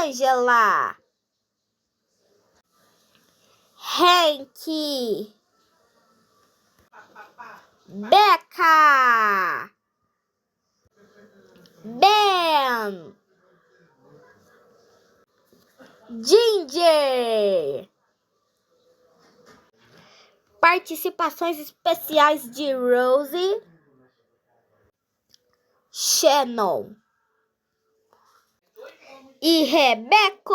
Angela, Hank, Becca, Ben, Ginger. Participações especiais de Rosie, Shannon e Rebecca.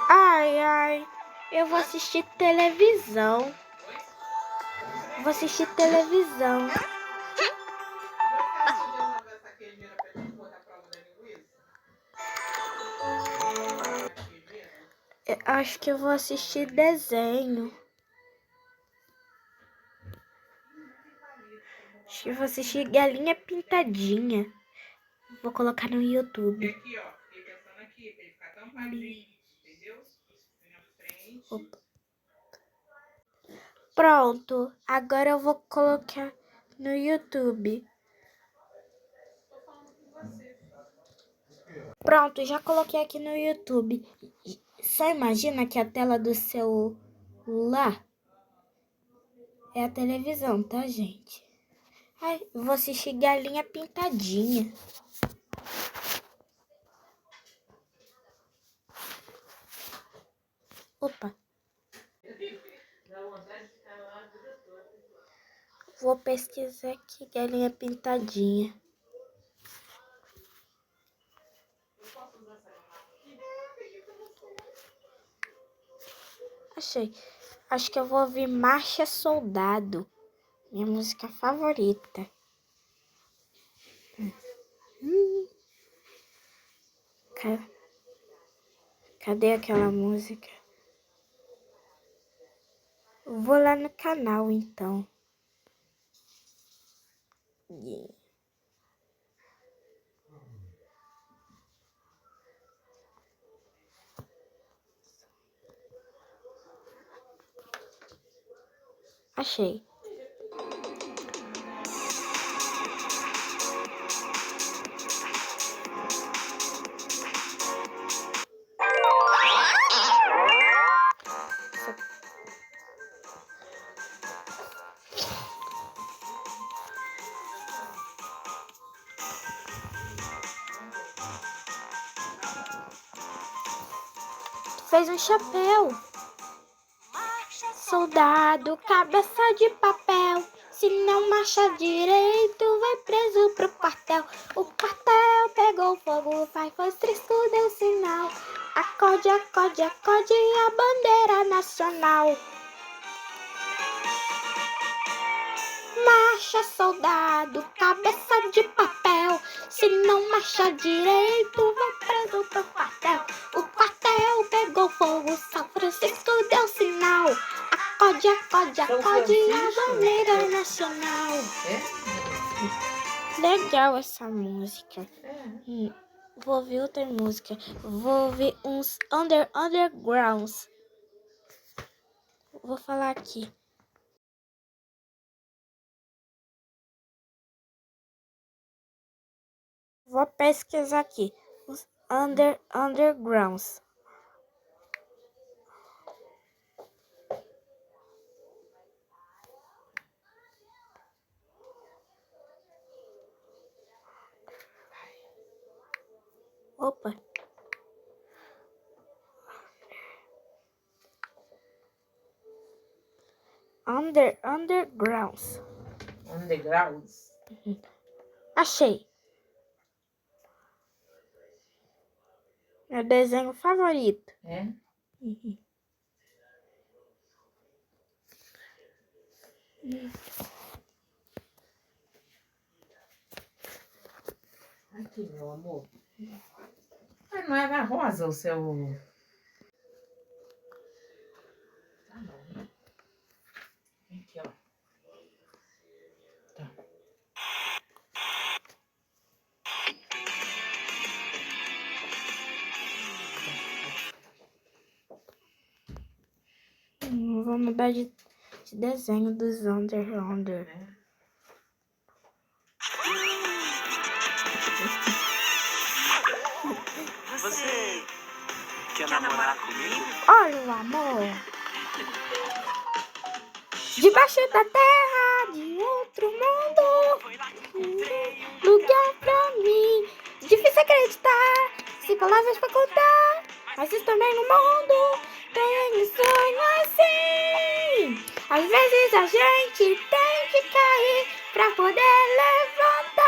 Ai, eu vou assistir televisão. Eu acho que eu vou assistir desenho. Acho que eu vou assistir Galinha Pintadinha. Vou colocar no YouTube. Opa. Pronto, agora eu vou colocar no YouTube. Pronto, já coloquei aqui no YouTube. Só imagina que a tela do celular é a televisão, tá, gente? Ai, vou assistir Galinha Pintadinha. Opa. Vou pesquisar aqui Galinha Pintadinha. Achei. Acho que eu vou ouvir Marcha Soldado. Minha música favorita. Cadê aquela música? Vou lá no canal, então. Yeah. Achei. Fez um chapéu. Soldado, cabeça de papel. Se não marcha direito, vai preso pro quartel. O quartel pegou fogo, vai, foi trisco, deu sinal. Acorde, acorde, acorde a bandeira nacional. Marcha, soldado, cabeça de papel. Se não marcha direito, vai preso pro quartel. O quartel pegou fogo, São Francisco deu sinal. Acorde, acorde, acorde a bandeira nacional. Legal essa música. Vou ouvir outra música. Vou ouvir uns undergrounds. Vou falar aqui. Vou pesquisar aqui. Os undergrounds. Opa. Undergrounds. Undergrounds? Achei. Meu desenho favorito. É? Aqui, meu amor. Mas não era rosa o seu... Tá bom. Aqui, ó. Tá. Vou mudar de desenho dos under. Quer namorar comigo? Olha o amor. Debaixo da terra, de outro mundo. Lugar pra mim. Difícil acreditar. 5 palavras pra contar. Mas isso também no mundo tem um sonho assim. Às vezes a gente tem que cair pra poder levantar.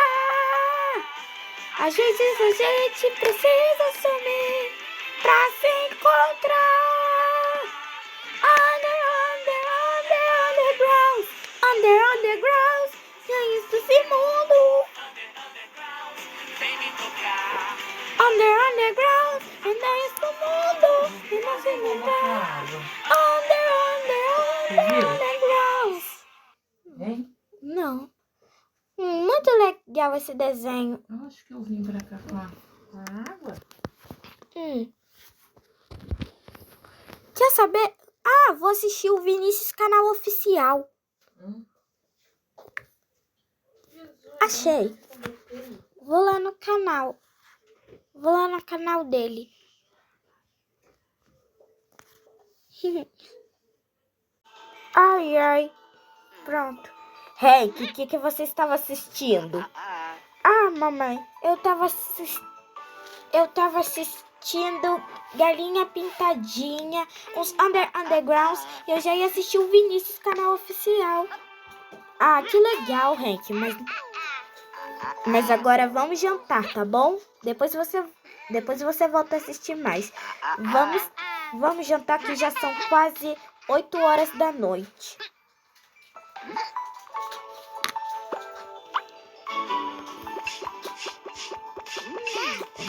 Às vezes a gente precisa sumir pra se encontrar. Underground, ganhos desse mundo. Underground, ganhos do mundo. E não se mudar. Underground. Hein? Não. Muito legal esse desenho. Eu acho que eu vim pra cá com a água. Quer saber? Vou assistir o Vinícius Canal Oficial. Achei. Vou lá no canal. Vou lá no canal dele. Ai, ai. Pronto. Hey, o que você estava assistindo? Mamãe, eu tava assistindo Galinha Pintadinha, uns Undergrounds, e eu já ia assistir o Vinícius Canal Oficial. Que legal, Hank, mas agora vamos jantar, tá bom? Depois você volta a assistir mais. Vamos jantar que já são quase 8 horas da noite.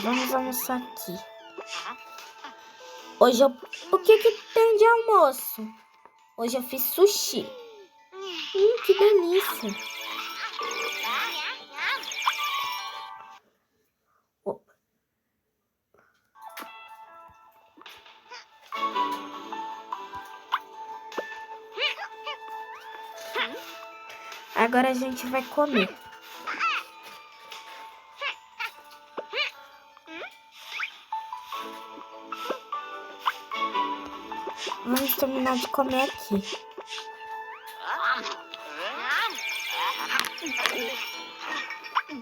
Vamos almoçar aqui. O que tem de almoço? Hoje eu fiz sushi. Que delícia. Agora a gente vai comer. Vamos terminar de comer aqui.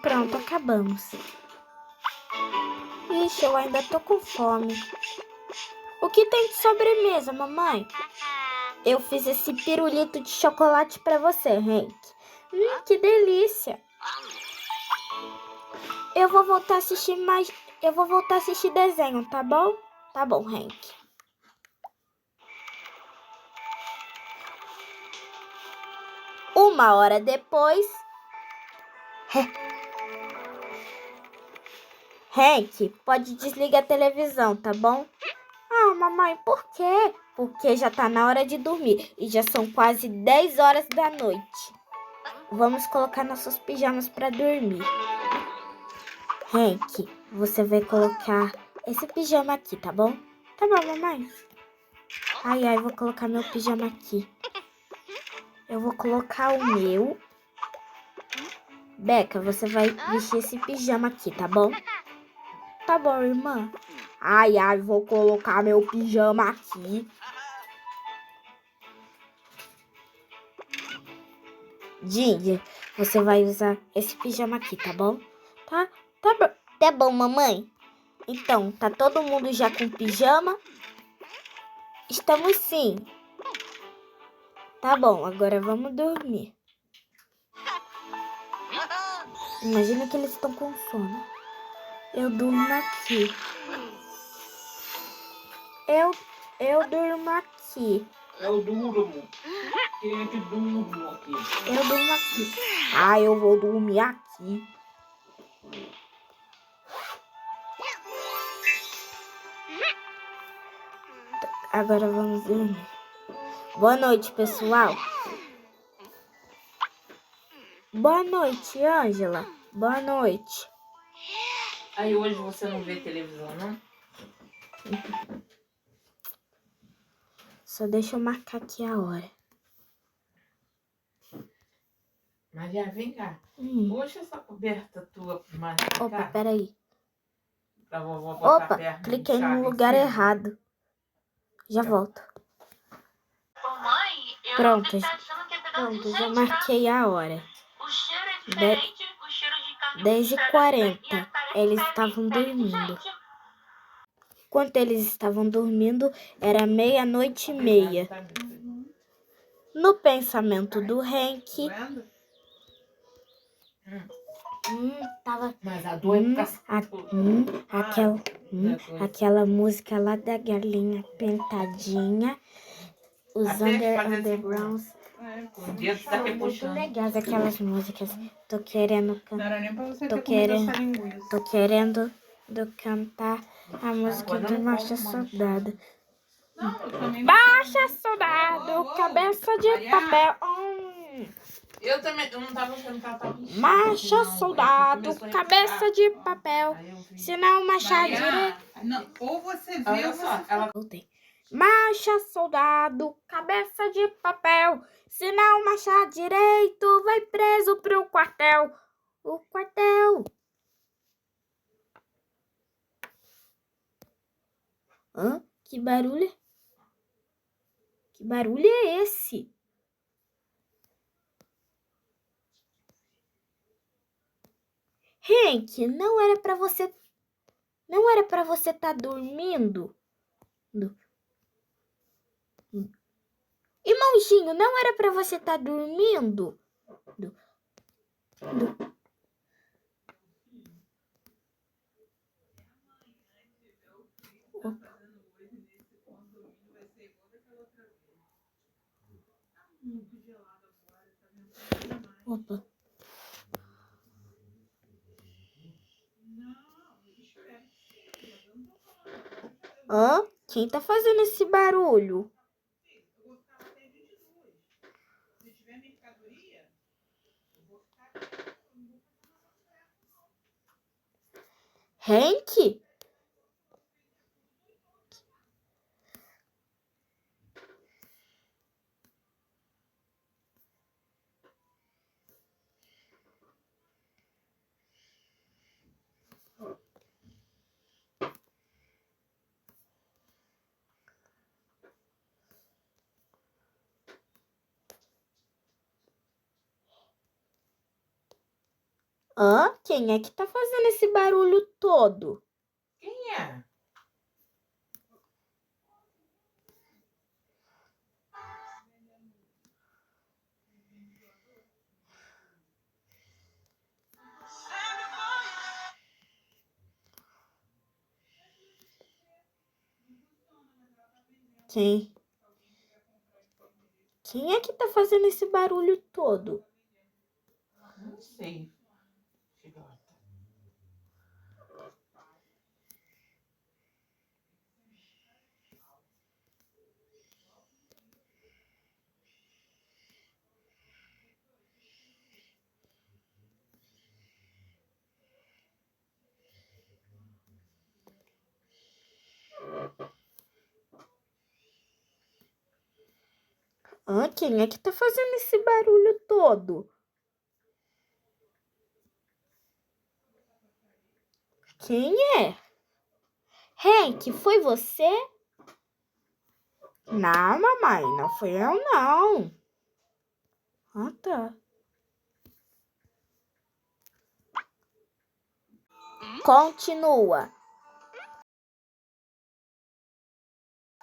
Pronto, acabamos. Ixi, eu ainda tô com fome. O que tem de sobremesa, mamãe? Eu fiz esse pirulito de chocolate pra você, Hank. Que delícia. Eu vou voltar a assistir desenho, tá bom? Tá bom, Hank. Uma hora depois... Hank, pode desligar a televisão, tá bom? Mamãe, por quê? Porque já tá na hora de dormir e já são quase 10 horas da noite. Vamos colocar nossos pijamas pra dormir. Hank, você vai colocar esse pijama aqui, tá bom? Tá bom, mamãe. Ai, vou colocar meu pijama aqui. Eu vou colocar o meu. Beca, você vai vestir esse pijama aqui, tá bom? Tá bom, irmã. Ai, vou colocar meu pijama aqui. Ginger, você vai usar esse pijama aqui, tá bom? Tá bom, mamãe. Então, tá todo mundo já com pijama? Estamos sim. Tá bom, agora vamos dormir. Imagina que eles estão com sono. Eu durmo aqui. Eu durmo aqui. Eu durmo. Quem é que durmo aqui? Eu durmo aqui. Eu vou dormir aqui. Agora vamos dormir. Boa noite, pessoal. Boa noite, Ângela. Boa noite. Aí hoje você não vê televisão, não? Só deixa eu marcar aqui a hora. Maria, vem cá. Puxa essa coberta tua mais pra cá. Opa, peraí. Pra vovó botar Opa, perna de cliquei chave no em lugar cima. errado. Já volto. Mãe, eu Pronto, tá achando que é pedaço de pronto, já gente, tá? marquei a hora. O cheiro é diferente, o cheiro de carne 10h40. parece Eles pele estavam de dormindo. gente. Enquanto eles estavam dormindo, era 00:30. No pensamento do Hank, tava Mas a dor é aquela música lá da galinha pintadinha, os undergrounds. O dedo tá São muito puxando. legais aquelas músicas. Tô querendo Não cantar. era nem pra você Tô ter comido essa querendo, linguiça. tô querendo cantar a música Agora do não Marcha como mais. Soldado. Não, eu também não. Marcha Soldado, cabeça de Maria. papel. Eu também, eu não tava achando que ela tava enchendo. Marcha Não, Soldado, começou a cabeça repuxar. de papel. Aí eu vi. Sinal marcha direita. Não, ou você vê Olha ou só, você... ela Voltei. Marcha Soldado, cabeça de papel. Sinal marcha direito, vai preso pro quartel. O quartel. Hã? Que barulho? Que barulho é esse? Hank, não era pra você estar dormindo? Irmãozinho, não era pra você estar dormindo? Opa. Hã? Quem tá fazendo esse barulho? Hank? Hã? Quem é que tá fazendo esse barulho todo? Quem é? Quem? Quem é que tá fazendo esse barulho todo? Não sei. Filhota. Hã? Quem é que tá fazendo esse barulho todo? Quem é? Hank, foi você? Não, mamãe, não fui eu, não. Ah, tá. Continua.